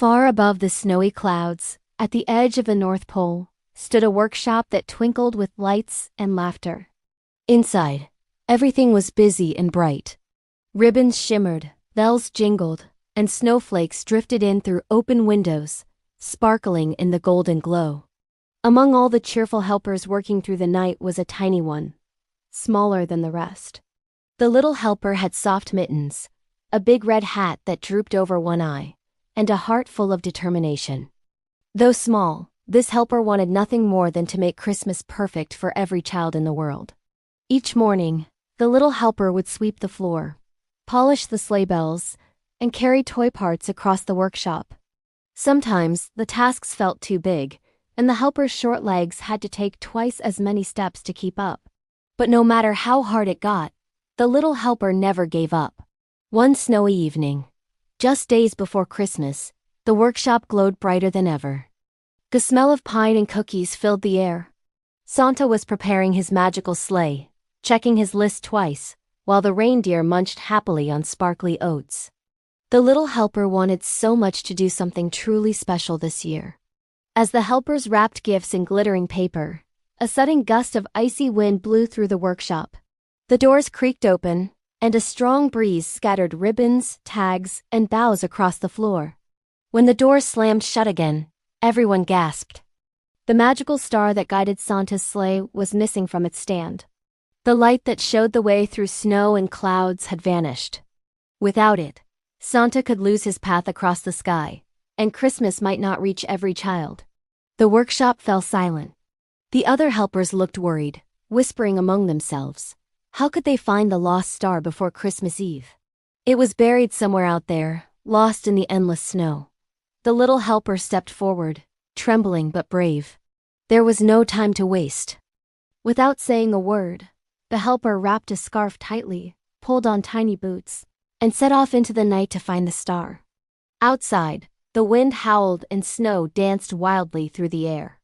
Far above the snowy clouds, at the edge of the North Pole, stood a workshop that twinkled with lights and laughter. Inside, everything was busy and bright. Ribbons shimmered, bells jingled, and snowflakes drifted in through open windows, sparkling in the golden glow. Among all the cheerful helpers working through the night was a tiny one, smaller than the rest. The little helper had soft mittens, a big red hat that drooped over one eye, and a heart full of determination. Though small, this helper wanted nothing more than to make Christmas perfect for every child in the world. Each morning, the little helper would sweep the floor, polish the sleigh bells, and carry toy parts across the workshop. Sometimes, the tasks felt too big, and the helper's short legs had to take twice as many steps to keep up. But no matter how hard it got, the little helper never gave up. One snowy evening, just days before Christmas, the workshop glowed brighter than ever. The smell of pine and cookies filled the air. Santa was preparing his magical sleigh, checking his list twice, while the reindeer munched happily on sparkly oats. The little helper wanted so much to do something truly special this year. As the helpers wrapped gifts in glittering paper, a sudden gust of icy wind blew through the workshop. The doors creaked open, and a strong breeze scattered ribbons, tags, and boughs across the floor. When the doors slammed shut again, everyone gasped. The magical star that guided Santa's sleigh was missing from its stand. The light that showed the way through snow and clouds had vanished. Without it, Santa could lose his path across the sky, and Christmas might not reach every child. The workshop fell silent. The other helpers looked worried, whispering among themselves. How could they find the lost star before Christmas Eve? It was buried somewhere out there, lost in the endless snow. The little helper stepped forward, trembling but brave. There was no time to waste. Without saying a word, the helper wrapped a scarf tightly, pulled on tiny boots, and set off into the night to find the star. Outside, the wind howled and snow danced wildly through the air.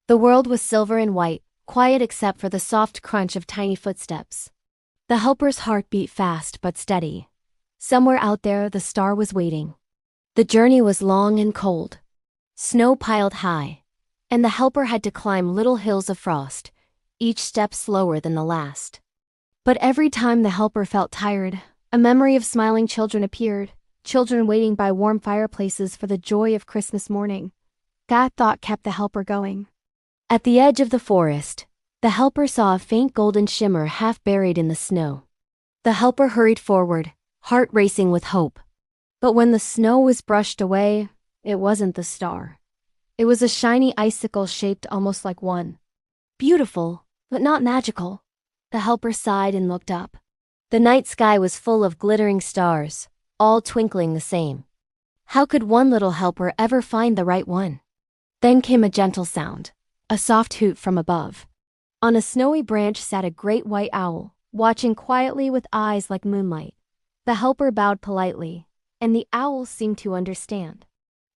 The world was silver and white, quiet except for the soft crunch of tiny footsteps. The helper's heart beat fast but steady. Somewhere out there the star was waiting. The journey was long and cold. Snow piled high, and the helper had to climb little hills of frost, each step slower than the last. But every time the helper felt tired, a memory of smiling children appeared, children waiting by warm fireplaces for the joy of Christmas morning. That thought kept the helper going. At the edge of the forest, the helper saw a faint golden shimmer half buried in the snow. The helper hurried forward, heart racing with hope. But when the snow was brushed away, it wasn't the star. It was a shiny icicle shaped almost like one. Beautiful, but not magical. The helper sighed and looked up. The night sky was full of glittering stars, all twinkling the same. How could one little helper ever find the right one? Then came a gentle sound, a soft hoot from above. On a snowy branch sat a great white owl, watching quietly with eyes like moonlight. The helper bowed politely, and the owl seemed to understand.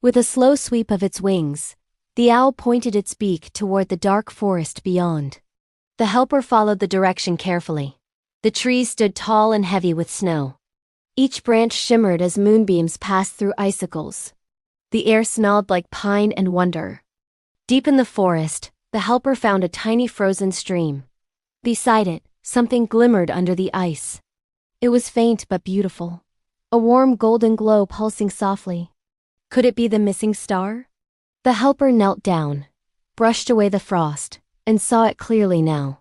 With a slow sweep of its wings, the owl pointed its beak toward the dark forest beyond. The helper followed the direction carefully. The trees stood tall and heavy with snow. Each branch shimmered as moonbeams passed through icicles. The air smelled like pine and wonder. Deep in the forest, the helper found a tiny frozen stream. Beside it, something glimmered under the ice. It was faint but beautiful, a warm golden glow pulsing softly. Could it be the missing star? The helper knelt down, brushed away the frost, and saw it clearly now.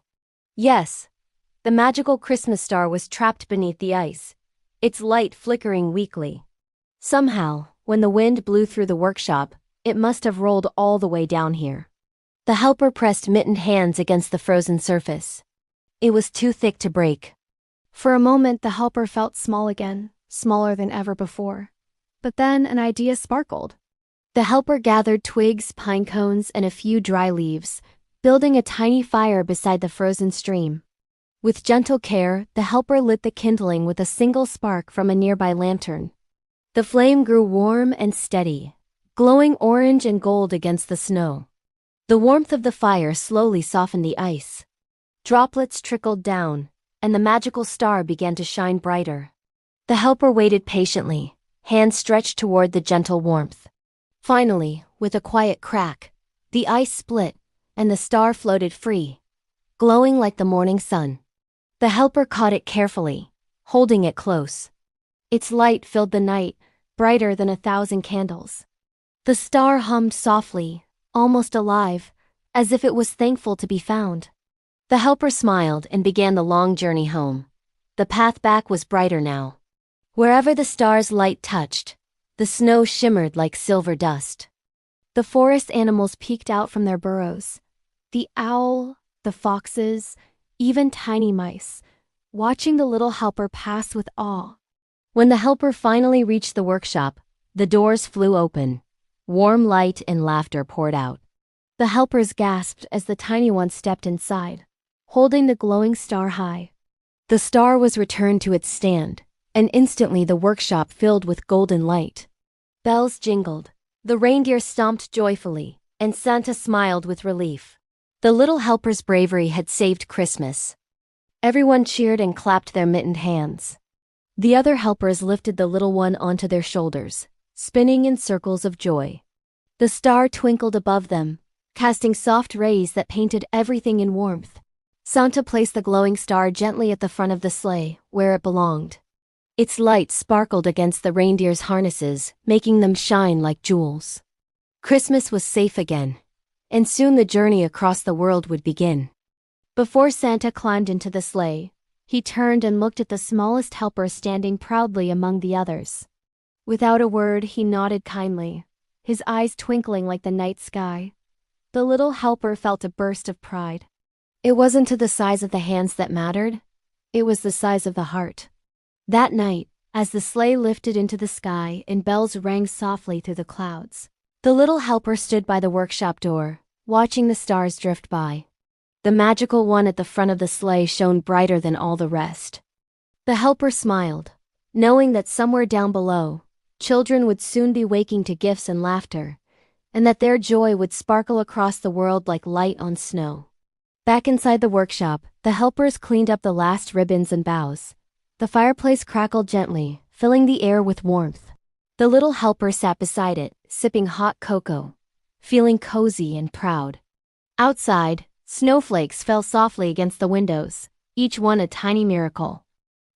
Yes, the magical Christmas star was trapped beneath the ice, its light flickering weakly. Somehow, when the wind blew through the workshop, it must have rolled all the way down here. The helper pressed mittened hands against the frozen surface. It was too thick to break. For a moment the helper felt small again, smaller than ever before. But then an idea sparkled. The helper gathered twigs, pine cones, and a few dry leaves, building a tiny fire beside the frozen stream. With gentle care, the helper lit the kindling with a single spark from a nearby lantern. The flame grew warm and steady, glowing orange and gold against the snow. The warmth of the fire slowly softened the ice. Droplets trickled down, and the magical star began to shine brighter. The helper waited patiently, hands stretched toward the gentle warmth. Finally, with a quiet crack, the ice split, and the star floated free, glowing like the morning sun. The helper caught it carefully, holding it close. Its light filled the night, brighter than 1,000 candles. The star hummed softly, almost alive, as if it was thankful to be found. The helper smiled and began the long journey home. The path back was brighter now. Wherever the star's light touched, the snow shimmered like silver dust. The forest animals peeked out from their burrows. The owl, the foxes, even tiny mice, watching the little helper pass with awe. When the helper finally reached the workshop, the doors flew open. Warm light and laughter poured out. The helpers gasped as the tiny one stepped inside, holding the glowing star high. The star was returned to its stand, and instantly the workshop filled with golden light. Bells jingled, the reindeer stomped joyfully, and Santa smiled with relief. The little helper's bravery had saved Christmas. Everyone cheered and clapped their mittened hands. The other helpers lifted the little one onto their shoulders, spinning in circles of joy. The star twinkled above them, casting soft rays that painted everything in warmth. Santa placed the glowing star gently at the front of the sleigh, where it belonged. Its light sparkled against the reindeer's harnesses, making them shine like jewels. Christmas was safe again, and soon the journey across the world would begin. Before Santa climbed into the sleigh, he turned and looked at the smallest helper standing proudly among the others. Without a word, he nodded kindly, his eyes twinkling like the night sky. The little helper felt a burst of pride. It wasn't the size of the hands that mattered, it was the size of the heart. That night, as the sleigh lifted into the sky and bells rang softly through the clouds, the little helper stood by the workshop door, watching the stars drift by. The magical one at the front of the sleigh shone brighter than all the rest. The helper smiled, knowing that somewhere down below, children would soon be waking to gifts and laughter, and that their joy would sparkle across the world like light on snow. Back inside the workshop, the helpers cleaned up the last ribbons and boughs. The fireplace crackled gently, filling the air with warmth. The little helper sat beside it, sipping hot cocoa, feeling cozy and proud. Outside, snowflakes fell softly against the windows, each one a tiny miracle.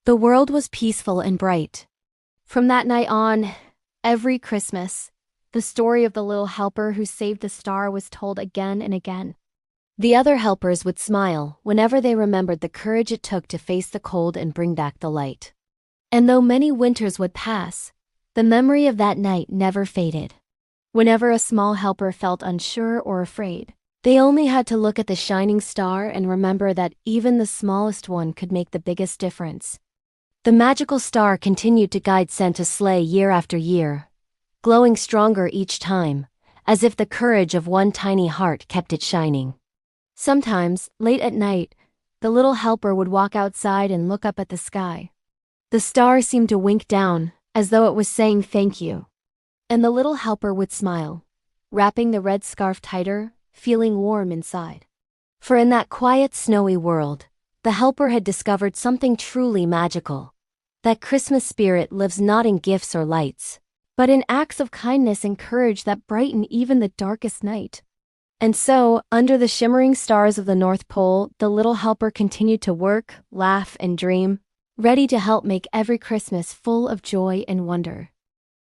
The world was peaceful and bright. From that night on, every Christmas, the story of the little helper who saved the star was told again and again. The other helpers would smile whenever they remembered the courage it took to face the cold and bring back the light. And though many winters would pass, the memory of that night never faded. Whenever a small helper felt unsure or afraid, they only had to look at the shining star and remember that even the smallest one could make the biggest difference. The magical star continued to guide Santa's sleigh year after year, glowing stronger each time, as if the courage of one tiny heart kept it shining. Sometimes, late at night, the little helper would walk outside and look up at the sky. The star seemed to wink down, as though it was saying thank you. And the little helper would smile, wrapping the red scarf tighter, feeling warm inside. For in that quiet, snowy world, the helper had discovered something truly magical. That Christmas spirit lives not in gifts or lights, but in acts of kindness and courage that brighten even the darkest night. And so, under the shimmering stars of the North Pole, the little helper continued to work, laugh, and dream, ready to help make every Christmas full of joy and wonder.